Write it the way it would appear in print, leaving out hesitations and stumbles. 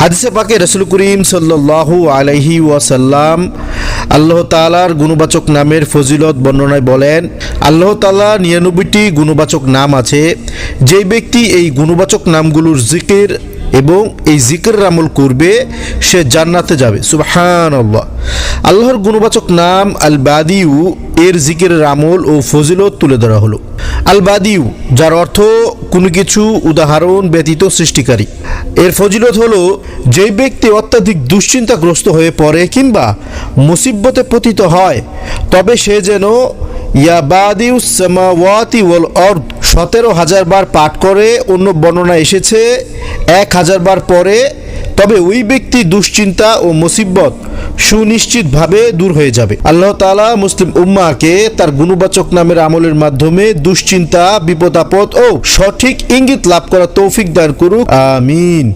হাদিসে পাকে রাসূল করিম সাল্লাল্লাহু আলাইহি ওয়াসাল্লাম আল্লাহ তাআলার গুণবাচক নামের ফজিলত বর্ণনায় বলেন, আল্লাহ তাআলার 99টি গুণবাচক নাম আছে। যেই ব্যক্তি এই গুণবাচক নামগুলোর জিকির এবং এই জিকিরের আমল করবে সে জান্নাতে যাবে। সুবহানাল্লাহ। আল্লাহর গুণবাচক নাম আল বাদিউ, এর জিকিরের আমল ও ফজিলত তুলে ধরা হলো। আল বাদিউ, যার অর্থ কোনো কিছু উদাহরণ ব্যতীত সৃষ্টিকারী। এর ফজিলত হলো, যেই ব্যক্তি অত্যাধিক দুশ্চিন্তাগ্রস্ত হয়ে পড়ে কিংবা মুসিবতে পতিত হয়, তবে সে যেন ইয়া বাদিউস সামাওয়াতি ওয়াল আরদ 17,000 বার পাঠ করে। অন্য বর্ণনা এসেছে 1,000 বার পরে, তবে ওই ব্যক্তি দুশ্চিন্তা ও মুসিবত সুনিশ্চিতভাবে দূর হয়ে যাবে। আল্লাহ তাআলা মুসলিম উম্মাহকে তার গুণবাচক নামের আমলের মাধ্যমে দুশ্চিন্তা, বিপদ আপদ ও সঠিক ইঙ্গিত লাভ করার তৌফিক দান করুক। আমিন।